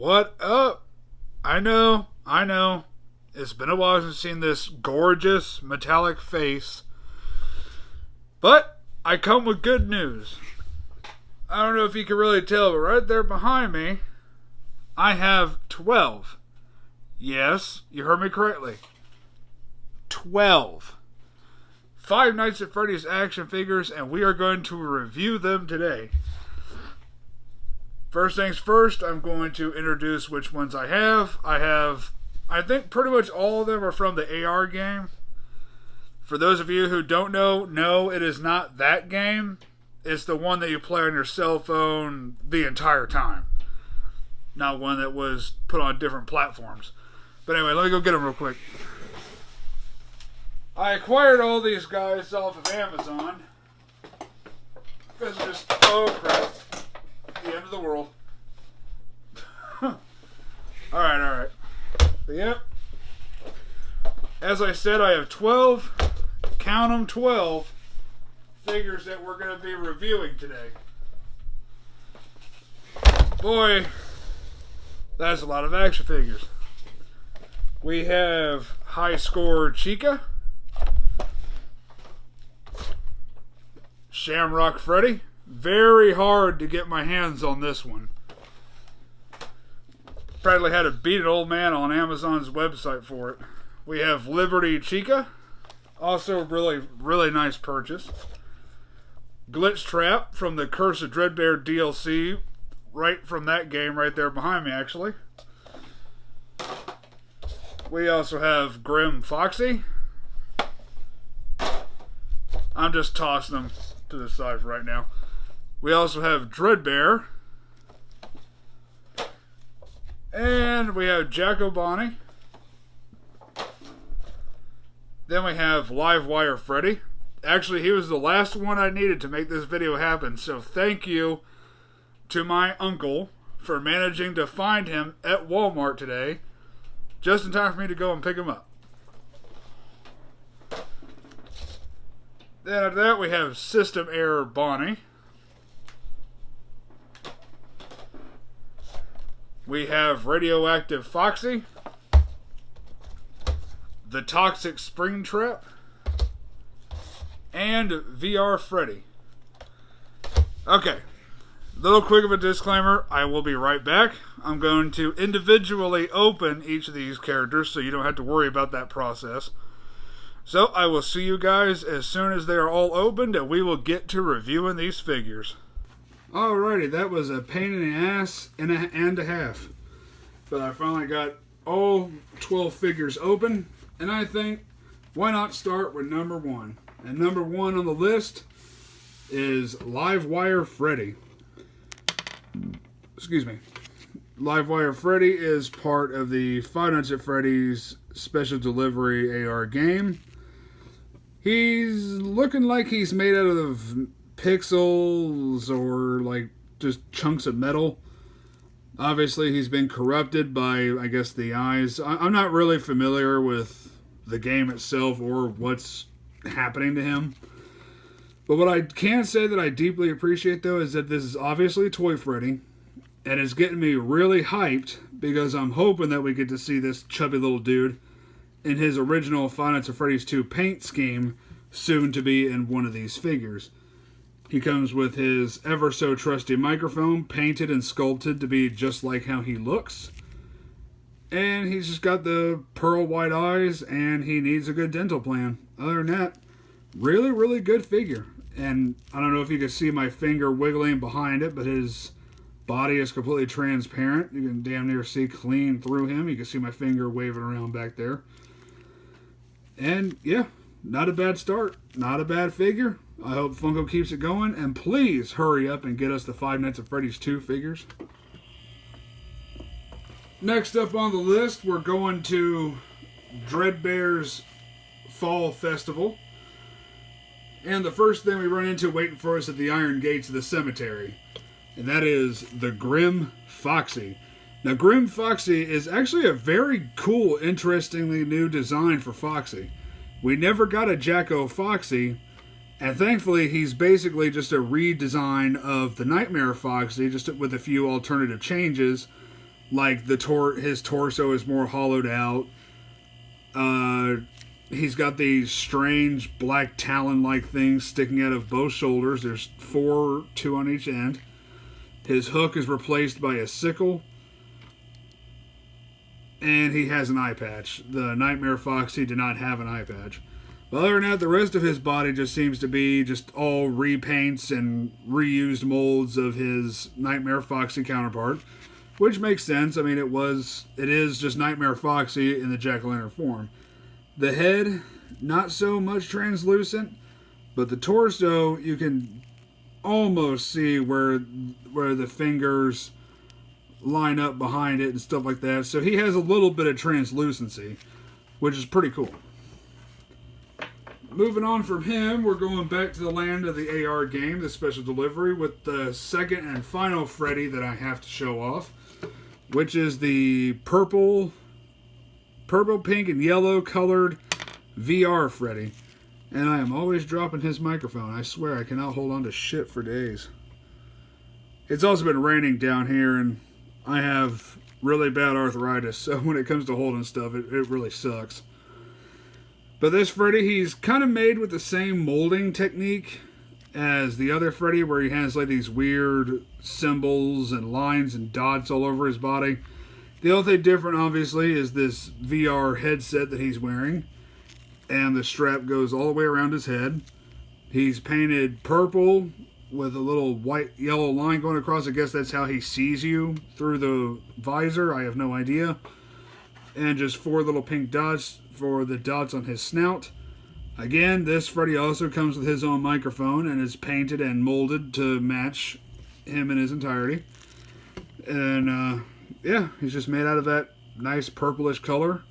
What up? I know. It's been a while since I've seen this gorgeous metallic face. But I come with good news. I don't know if you can really tell, but right there behind me, I have 12. Yes, you heard me correctly. 12. Five Nights at Freddy's action figures, and we are going to review them today. First things first, I'm going to introduce which ones I have. I think pretty much all of them are from the AR game. For those of you who don't know, no, it is not that game. It's the one that you play on your cell phone the entire time. Not one that was put on different platforms. But anyway, let me go get them real quick. I acquired all these guys off of Amazon. Because just, oh crap. The end of the world. Alright. But yep. As I said, I have 12, count them, 12 figures that we're going to be reviewing today. Boy, that's a lot of action figures. We have high score Chica, Shamrock Freddy. Very hard to get my hands on this one. Practically had to beat an old man on Amazon's website for it. We have Liberty Chica. Also really nice purchase. Glitch Trap from the Curse of DreadBear DLC. Right from that game right there behind me, actually. We also have Grim Foxy. I'm just tossing them to the side right now. We also have DreadBear. And we have Jacko Bonnie. Then we have Livewire Freddy. Actually, he was the last one I needed to make this video happen. So thank you to my uncle for managing to find him at Walmart today. Just in time for me to go and pick him up. Then after that we have System Error Bonnie. We have Radioactive Foxy, the Toxic Springtrap, and VR Freddy. Okay, little quick of a disclaimer, I will be right back. I'm going to individually open each of these characters so you don't have to worry about that process. So I will see you guys as soon as they are all opened and we will get to reviewing these figures. Alrighty, that was a pain in the ass and a half. But I finally got all 12 figures open. And I think, why not start with number one? And number one on the list is Livewire Freddy. Excuse me. Livewire Freddy is part of the Five Nights at Freddy's Special Delivery AR game. He's looking like he's made out of pixels or like just chunks of metal. Obviously he's been corrupted by, I guess, the eyes. I'm not really familiar with the game itself or what's happening to him. But what I can say that I deeply appreciate though is that this is obviously Toy Freddy. And it's getting me really hyped because I'm hoping that we get to see this chubby little dude in his original Five Nights at Freddy's 2 paint scheme soon to be in one of these figures. He comes with his ever so trusty microphone, painted and sculpted to be just like how he looks. And he's just got the pearl white eyes, and he needs a good dental plan. Other than that, really good figure. And I don't know if you can see my finger wiggling behind it, but his body is completely transparent. You can damn near see clean through him. You can see my finger waving around back there. And yeah, not a bad start. Not a bad figure. I hope Funko keeps it going, and please hurry up and get us the Five Nights at Freddy's 2 figures. Next up on the list, we're going to DreadBear's Fall Festival. And the first thing we run into waiting for us at the Iron Gates of the Cemetery, and that is the Grim Foxy. Now, Grim Foxy is actually a very cool, interestingly new design for Foxy. We never got a Jacko Foxy, and thankfully he's basically just a redesign of the Nightmare Foxy, just with a few alternative changes. Like his torso is more hollowed out. He's got these strange black talon-like things sticking out of both shoulders. There's 4, 2 on each end. His hook is replaced by a sickle. And he has an eye patch. The Nightmare Foxy did not have an eye patch. But other than that, the rest of his body just seems to be just all repaints and reused molds of his Nightmare Foxy counterpart. Which makes sense. I mean, it is just Nightmare Foxy in the jack-o'-lantern form. The head, not so much translucent, but the torso, you can almost see where the fingers line up behind it and stuff like that. So he has a little bit of translucency, which is pretty cool. Moving on from him, we're going back to the land of the AR game, the special delivery, with the second and final Freddy that I have to show off, which is the purple, pink, and yellow colored VR Freddy. And I am always dropping his microphone. I swear I cannot hold on to shit for days. It's also been raining down here, and I have really bad arthritis, so when it comes to holding stuff, it really sucks. But this Freddy, he's kind of made with the same molding technique as the other Freddy, where he has like these weird symbols and lines and dots all over his body. The only thing different, obviously, is this VR headset that he's wearing. And the strap goes all the way around his head. He's painted purple with a little white-yellow line going across. I guess that's how he sees you through the visor. I have no idea. And just 4 little pink dots for the dots on his snout. Again, this Freddy also comes with his own microphone and is painted and molded to match him in his entirety. And, yeah, he's just made out of that nice purplish color.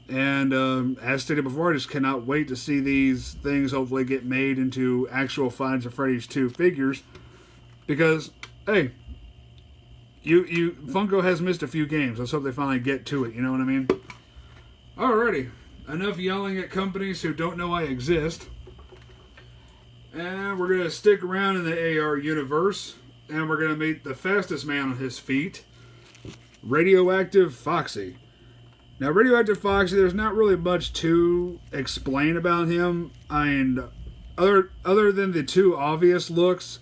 And as stated before, I just cannot wait to see these things hopefully get made into actual Five Nights at Freddy's 2 figures. Because, hey, Funko has missed a few games. Let's hope they finally get to it, you know what I mean? Alrighty, enough yelling at companies who don't know I exist. And we're going to stick around in the AR universe. And we're going to meet the fastest man on his feet, Radioactive Foxy. Now, Radioactive Foxy, there's not really much to explain about him. And other than the 2 obvious looks,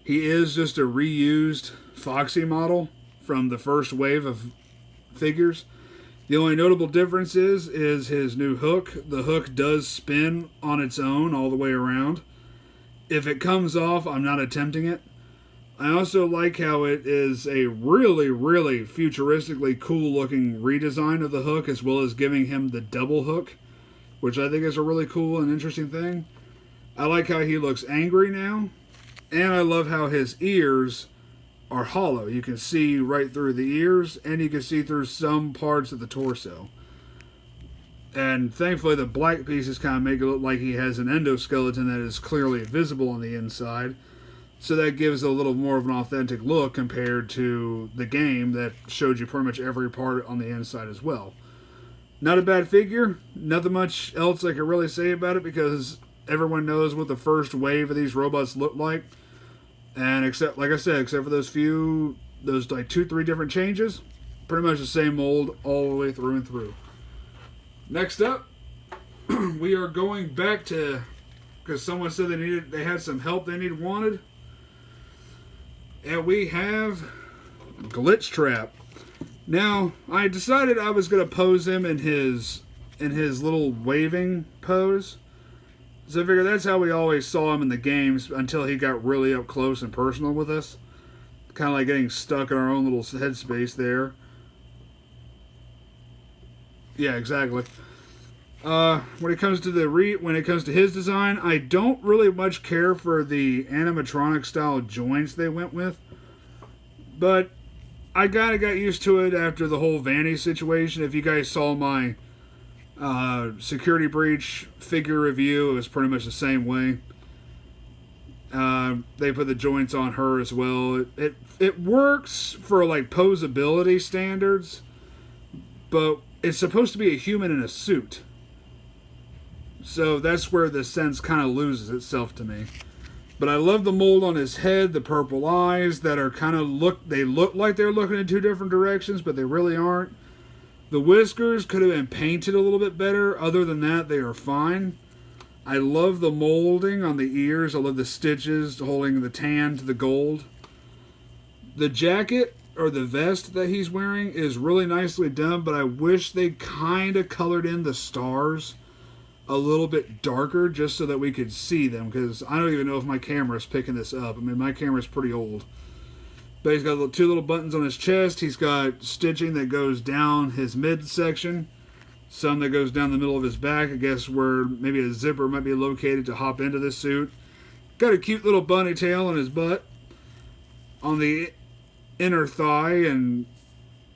he is just a reused Foxy model from the first wave of figures. The only notable difference is his new hook. The hook does spin on its own all the way around. If it comes off, I'm not attempting it. I also like how it is a really, really futuristically cool looking redesign of the hook, as well as giving him the double hook, which I think is a really cool and interesting thing. I like how he looks angry now, and I love how his ears are hollow. You can see right through the ears, and you can see through some parts of the torso. And thankfully the black pieces kind of make it look like he has an endoskeleton that is clearly visible on the inside. So that gives a little more of an authentic look compared to the game that showed you pretty much every part on the inside as well. Not a bad figure. Nothing much else I can really say about it because everyone knows what the first wave of these robots looked like. And except, like I said, except for those like 2-3 different changes, pretty much the same mold all the way through and through. Next up, we are going back to, because someone said they had some help they wanted. And we have Glitch Trap. Now, I decided I was going to pose him in his little waving pose. So I figured that's how we always saw him in the games until he got really up close and personal with us. Kind of like getting stuck in our own little headspace there. Yeah, exactly. When it comes to his design, I don't really much care for the animatronic style joints they went with, but I got used to it after the whole Vanny situation. If you guys saw my security breach figure review, it was pretty much the same way. They put the joints on her as well. It works for like posability standards, but it's supposed to be a human in a suit. So that's where the sense kind of loses itself to me. But I love the mold on his head, the purple eyes that are kind of they look like they're looking in two different directions, but they really aren't. The whiskers could have been painted a little bit better. Other than that, they are fine. I love the molding on the ears. I love the stitches holding the tan to the gold. The jacket or the vest that he's wearing is really nicely done, but I wish they kind of colored in the stars a little bit darker just so that we could see them, because I don't even know if my camera is picking this up. I mean, my camera's pretty old. But he's got two little buttons on his chest. He's got stitching that goes down his midsection. Some that goes down the middle of his back, I guess where maybe a zipper might be located to hop into this suit. Got a cute little bunny tail on his butt. On the inner thigh and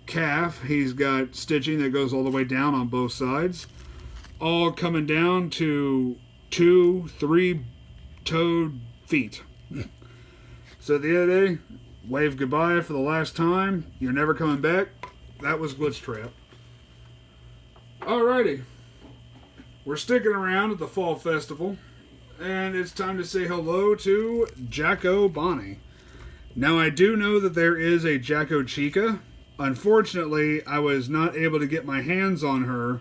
calf, he's got stitching that goes all the way down on both sides. All coming down to 2, 3-toed feet. So at the end of the day, wave goodbye for the last time. You're never coming back. That was Glitch Trap. Alrighty. We're sticking around at the Fall Festival, and it's time to say hello to Jacko Bonnie. Now, I do know that there is a Jacko Chica. Unfortunately, I was not able to get my hands on her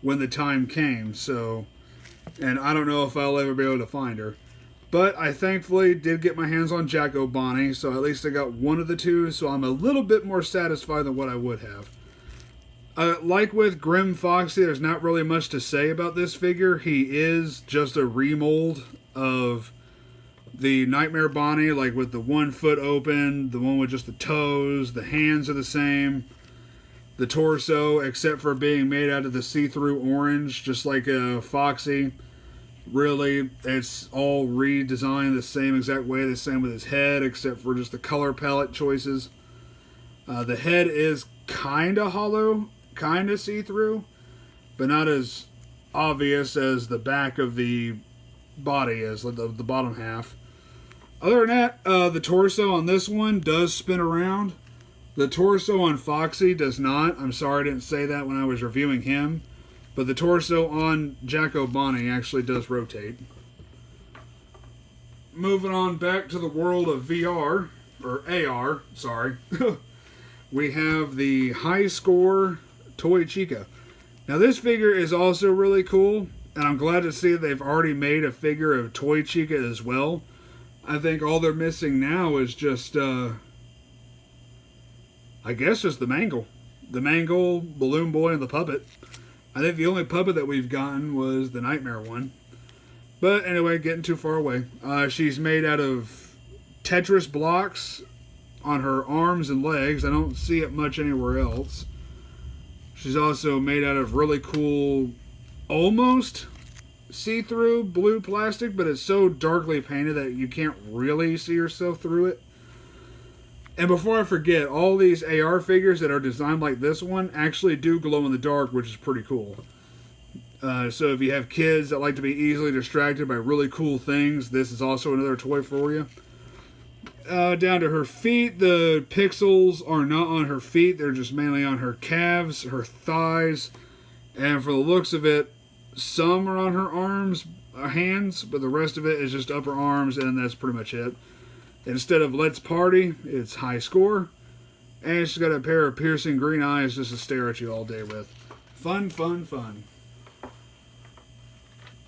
when the time came, and I don't know if I'll ever be able to find her. But I thankfully did get my hands on Jacko Bonnie, so at least I got one of the two, so I'm a little bit more satisfied than what I would have. Like with Grim Foxy, there's not really much to say about this figure. He is just a remold of the Nightmare Bonnie, like with the 1 foot open, the one with just the toes, the hands are the same. The torso, except for being made out of the see-through orange, just like a Foxy. Really, it's all redesigned the same exact way, the same with his head, except for just the color palette choices. The head is kind of hollow, kind of see-through, but not as obvious as the back of the body is, like the bottom half. Other than that, the torso on this one does spin around. The torso on Foxy does not. I'm sorry I didn't say that when I was reviewing him. But the torso on Jacko Bonnie actually does rotate. Moving on back to the world of VR, or AR, sorry. We have the high score Toy Chica. Now this figure is also really cool, and I'm glad to see that they've already made a figure of Toy Chica as well. I think all they're missing now is just, I guess just the Mangle. The Mangle, Balloon Boy, and the puppet. I think the only puppet that we've gotten was the Nightmare one. But anyway, getting too far away. She's made out of Tetris blocks on her arms and legs. I don't see it much anywhere else. She's also made out of really cool, almost see-through blue plastic, but it's so darkly painted that you can't really see yourself through it. And before I forget, all these AR figures that are designed like this one actually do glow in the dark, which is pretty cool. So if you have kids that like to be easily distracted by really cool things, this is also another toy for you. Down to her feet, the pixels are not on her feet. They're just mainly on her calves, her thighs. And for the looks of it, some are on her arms, hands, but the rest of it is just upper arms, and that's pretty much it. Instead of Let's Party, it's High Score. And she's got a pair of piercing green eyes just to stare at you all day with. Fun, fun, fun.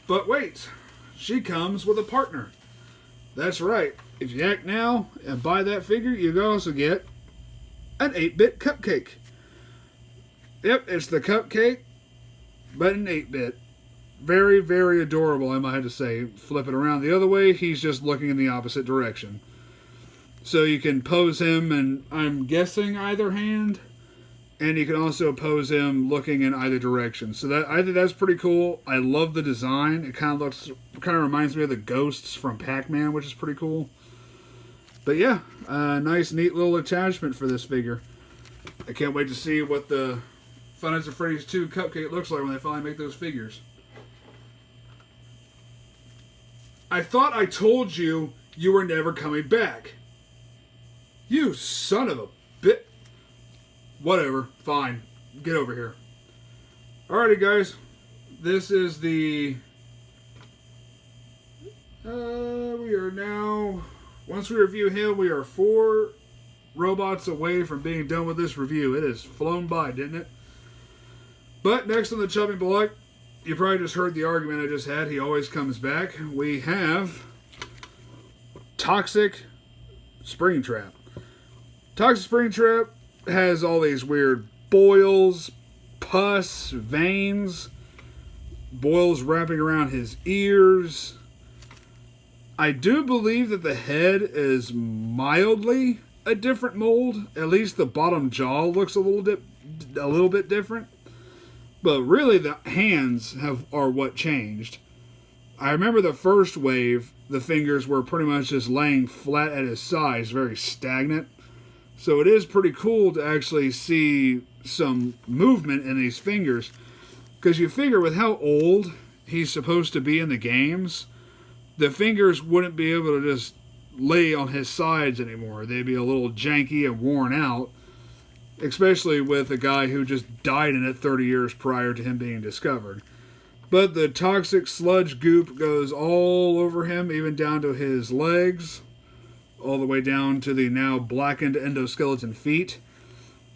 But wait, she comes with a partner. That's right. If you act now and buy that figure, you also get an 8-bit Cupcake. Yep, it's the Cupcake, but an 8-bit. Very, very adorable, I might have to say. Flip it around the other way, he's just looking in the opposite direction. So you can pose him in, I'm guessing, either hand. And you can also pose him looking in either direction. So that I think that's pretty cool. I love the design. It kind of reminds me of the ghosts from Pac-Man, which is pretty cool. But yeah, nice, neat little attachment for this figure. I can't wait to see what the Five Nights at Freddy's 2 Cupcake looks like when they finally make those figures. I thought I told you you were never coming back. You son of a bit. Whatever, fine. Get over here. Alrighty, guys. This is the We are now, once we review him, we are 4 robots away from being done with this review. It has flown by, didn't it? But next on the chopping block, you probably just heard the argument I just had. He always comes back. We have Toxic Springtrap. Toxic Springtrap has all these weird boils, pus, veins, boils wrapping around his ears. I do believe that the head is mildly a different mold. At least the bottom jaw looks a little bit different. But really the hands are what changed. I remember the first wave, the fingers were pretty much just laying flat at his sides, very stagnant. So it is pretty cool to actually see some movement in these fingers. Because you figure with how old he's supposed to be in the games, the fingers wouldn't be able to just lay on his sides anymore. They'd be a little janky and worn out, especially with a guy who just died in it 30 years prior to him being discovered. But the toxic sludge goop goes all over him, even down to his legs, all the way down to the now blackened endoskeleton feet.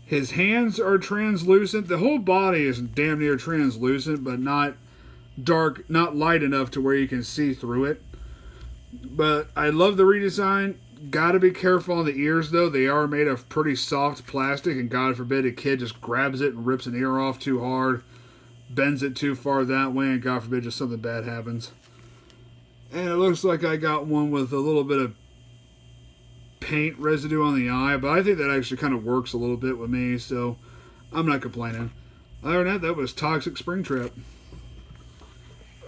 His hands are translucent. The whole body is damn near translucent, but not dark, not light enough to where you can see through it. But I love the redesign. Gotta be careful on the ears, though. They are made of pretty soft plastic, and God forbid a kid just grabs it and rips an ear off too hard, bends it too far that way, and God forbid just something bad happens. And it looks like I got one with a little bit of paint residue on the eye, but I think that actually kind of works a little bit with me, so I'm not complaining. Other than that, that was Toxic Springtrap.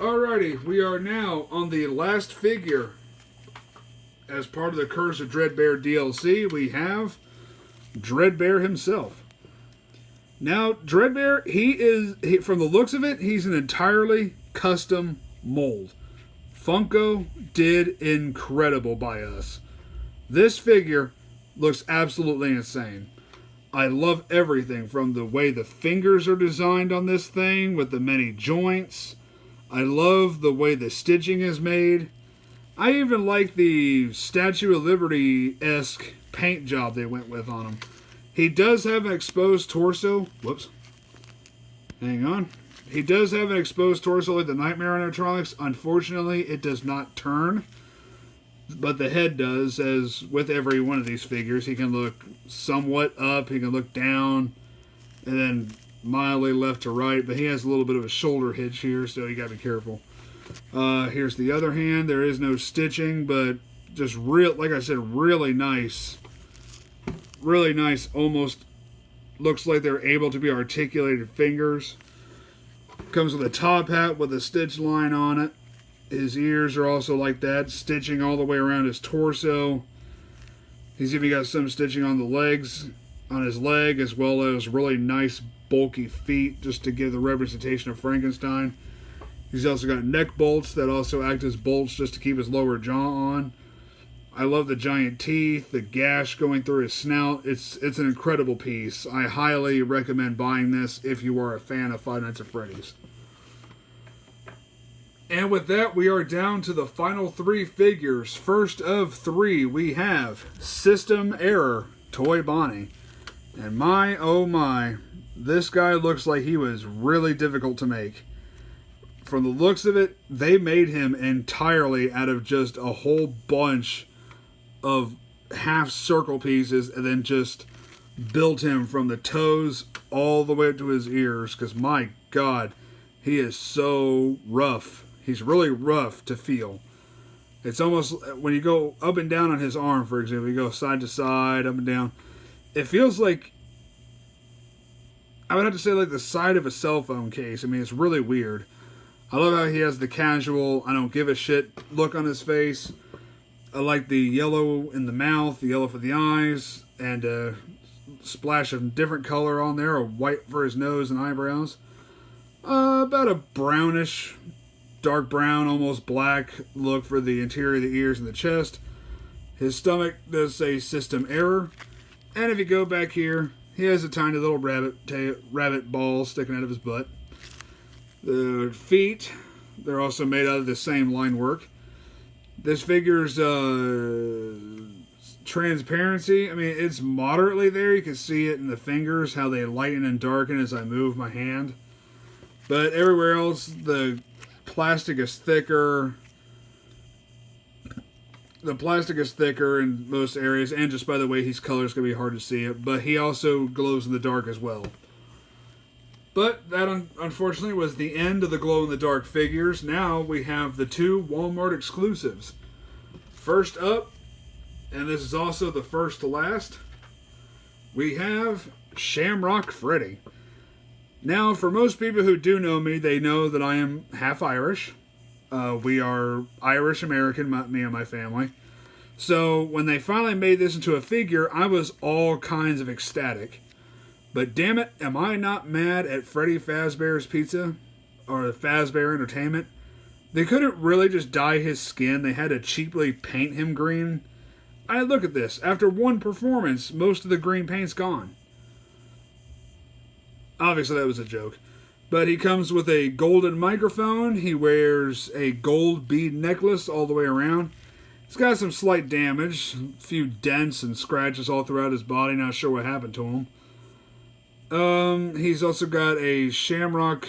Alrighty, we are now on the last figure. As part of the Curse of DreadBear DLC, we have DreadBear himself. Now, DreadBear, from the looks of it, he's an entirely custom mold. Funko did incredible by us. This figure looks absolutely insane. I love everything from the way the fingers are designed on this thing with the many joints. I love the way the stitching is made. I even like the Statue of Liberty-esque paint job they went with on him. He does have an exposed torso. Whoops. Hang on. He does have an exposed torso like the Nightmare animatronics. Unfortunately, it does not turn. But the head does, as with every one of these figures. He can look somewhat up, he can look down, and then mildly left to right. But he has a little bit of a shoulder hitch here, so you gotta be careful. Here's the other hand. There is no stitching, but just like I said, really nice. Really nice, almost looks like they're able to be articulated fingers. Comes with a top hat with a stitch line on it. His ears are also like that, stitching all the way around his torso. He's even got some stitching on the legs, on his leg, as well as really nice bulky feet, just to give the representation of Frankenstein. He's also got neck bolts that also act as bolts just to keep his lower jaw on. I love the giant teeth, the gash going through his snout. It's an incredible piece. I highly recommend buying this if you are a fan of Five Nights at Freddy's. And with that, we are down to the final 3 figures. First of 3, we have System Error Toy Bonnie. And my, oh my, this guy looks like he was really difficult to make. From the looks of it, they made him entirely out of just a whole bunch of half circle pieces and then just built him from the toes all the way up to his ears. Because my God, he is so rough. He's really rough to feel. It's almost, when you go up and down on his arm, for example, you go side to side, up and down, it feels like, I would have to say like the side of a cell phone case. I mean, it's really weird. I love how he has the casual, I don't give a shit look on his face. I like the yellow in the mouth, the yellow for the eyes, and a splash of different color on there, a white for his nose and eyebrows. About a brownish, dark brown, almost black look for the interior of the ears and the chest. His stomach does say System Error. And if you go back here, he has a tiny little rabbit ball sticking out of his butt. The feet, they're also made out of the same line work. This figure's transparency, I mean, it's moderately there. You can see it in the fingers, how they lighten and darken as I move my hand. But everywhere else, the plastic is thicker. The plastic is thicker in most areas, and just by the way he's colored, it's going to be hard to see it. But he also glows in the dark as well. But that, unfortunately, was the end of the glow-in-the-dark figures. Now we have the 2 Walmart exclusives. First up, and this is also the first to last, we have Shamrock Freddy. Now, for most people who do know me, they know that I am half Irish. We are Irish-American, me and my family. So, when they finally made this into a figure, I was all kinds of ecstatic. But damn it, am I not mad at Freddy Fazbear's Pizza? Or Fazbear Entertainment? They couldn't really just dye his skin. They had to cheaply paint him green. Look at this. After one performance, most of the green paint's gone. Obviously, that was a joke. But he comes with a golden microphone. He wears a gold bead necklace all the way around. He's got some slight damage. A few dents and scratches all throughout his body. Not sure what happened to him. He's also got a shamrock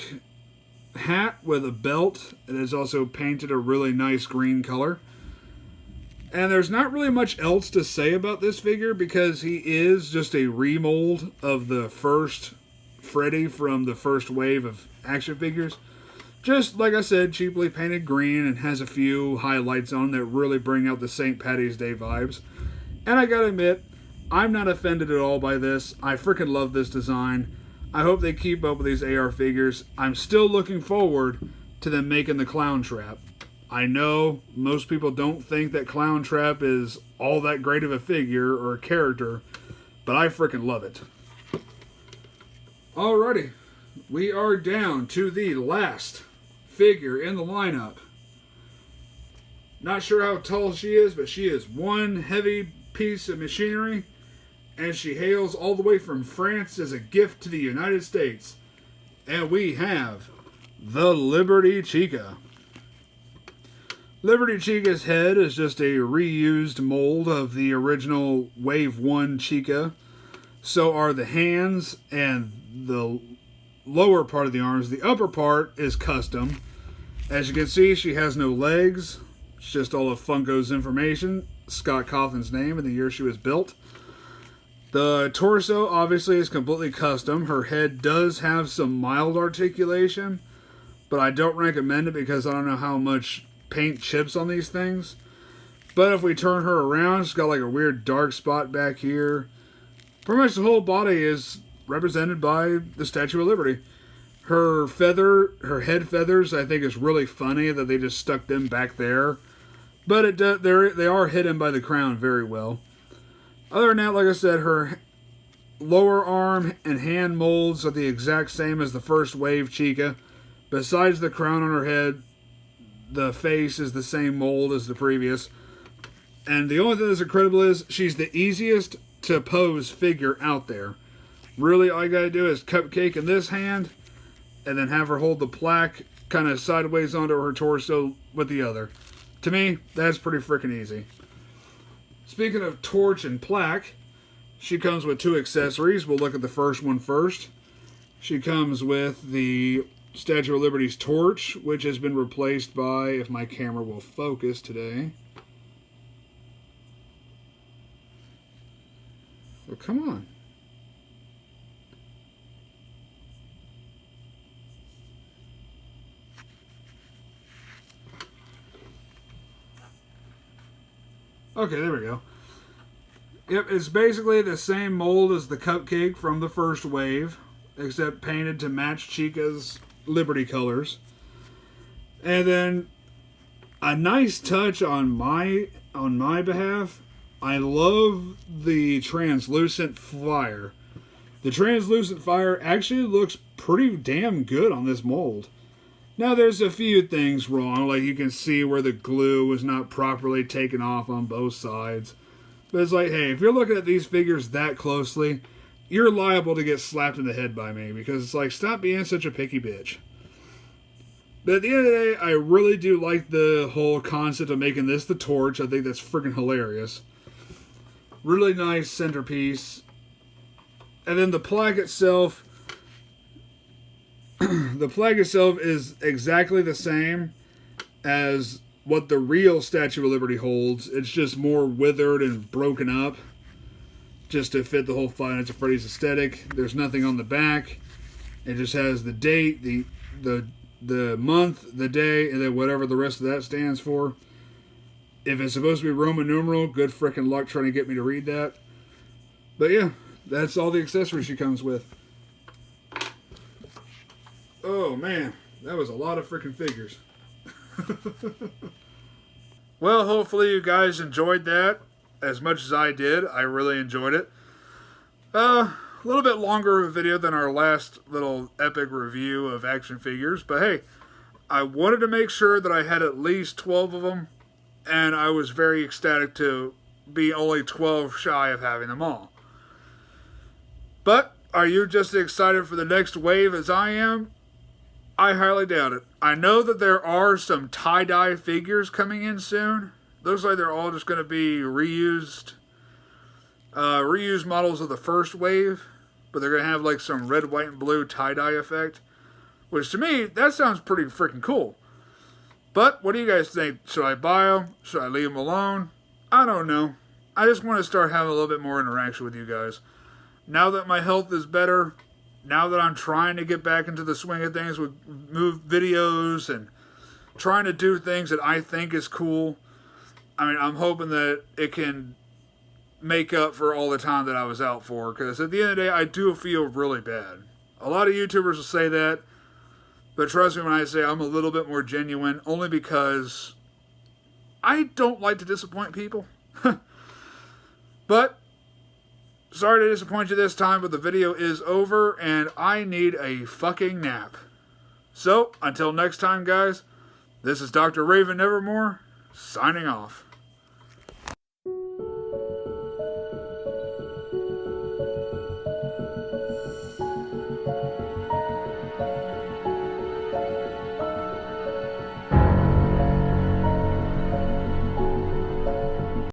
hat with a belt. It is also painted a really nice green color. And there's not really much else to say about this figure because he is just a remold of the first Freddy from the first wave of action figures. Just, like I said, cheaply painted green and has a few highlights on that really bring out the St. Patty's Day vibes. And I gotta admit, I'm not offended at all by this. I freaking love this design. I hope they keep up with these AR figures. I'm still looking forward to them making the Clown Trap. I know most people don't think that Clown Trap is all that great of a figure or a character, but I freaking love it. Alrighty, we are down to the last figure in the lineup. Not sure how tall she is, but she is one heavy piece of machinery, and she hails all the way from France as a gift to the United States. And we have the Liberty Chica. Liberty Chica's head is just a reused mold of the original Wave 1 Chica. So are the hands and the lower part of the arms. The upper part is custom. As you can see, she has no legs. It's just all of Funko's information. Scott Cawthon's name and the year she was built. The torso obviously is completely custom. Her head does have some mild articulation, but I don't recommend it because I don't know how much paint chips on these things. But if we turn her around, she's got like a weird dark spot back here. Pretty much the whole body is represented by the Statue of Liberty. Her head feathers, I think is really funny that they just stuck them back there. But they are hidden by the crown very well. Other than that, like I said, her lower arm and hand molds are the exact same as the first wave Chica. Besides the crown on her head, the face is the same mold as the previous. And the only thing that's incredible is she's the easiest to pose figure out there. Really, all you gotta do is Cupcake in this hand, and then have her hold the plaque kind of sideways onto her torso with the other. To me, that's pretty freaking easy. Speaking of torch and plaque, she comes with 2 accessories. We'll look at the first one first. She comes with the Statue of Liberty's torch, which has been replaced by, if my camera will focus today. Oh, come on. Okay, there we go. Yep, it's basically the same mold as the Cupcake from the first wave, except painted to match Chica's Liberty colors. And then a nice touch on my behalf, I love the translucent fire. The translucent fire actually looks pretty damn good on this mold. Now there's a few things wrong, like you can see where the glue was not properly taken off on both sides. But it's like, hey, if you're looking at these figures that closely, you're liable to get slapped in the head by me, because it's like, stop being such a picky bitch. But at the end of the day, I really do like the whole concept of making this the torch. I think that's freaking hilarious. Really nice centerpiece. And then the plaque itself. The plaque itself is exactly the same as what the real Statue of Liberty holds. It's just more withered and broken up, just to fit the whole Five Nights at Freddy's aesthetic. There's nothing on the back. It just has the date, the month, the day, and then whatever the rest of that stands for. If it's supposed to be Roman numeral, good frickin' luck trying to get me to read that. But yeah, that's all the accessories she comes with. Oh man, that was a lot of frickin' figures. Well, hopefully you guys enjoyed that as much as I did. I really enjoyed it. A little bit longer of a video than our last little epic review of action figures, but hey, I wanted to make sure that I had at least 12 of them, and I was very ecstatic to be only 12 shy of having them all. But are you just as excited for the next wave as I am? I highly doubt it. I know that there are some tie-dye figures coming in soon. Looks like they're all just going to be reused models of the first wave, but they're going to have like some red, white, and blue tie-dye effect, which to me, that sounds pretty freaking cool. But what do you guys think? Should I buy them? Should I leave them alone? I don't know. I just want to start having a little bit more interaction with you guys. Now that my health is better, now that I'm trying to get back into the swing of things with move videos and trying to do things that I think is cool, I mean, I'm hoping that it can make up for all the time that I was out for, because at the end of the day, I do feel really bad. A lot of YouTubers will say that, but trust me when I say I'm a little bit more genuine, only because I don't like to disappoint people. But sorry to disappoint you this time, but the video is over, and I need a fucking nap. So, until next time, guys, this is Dr. Raven Nevermore, signing off.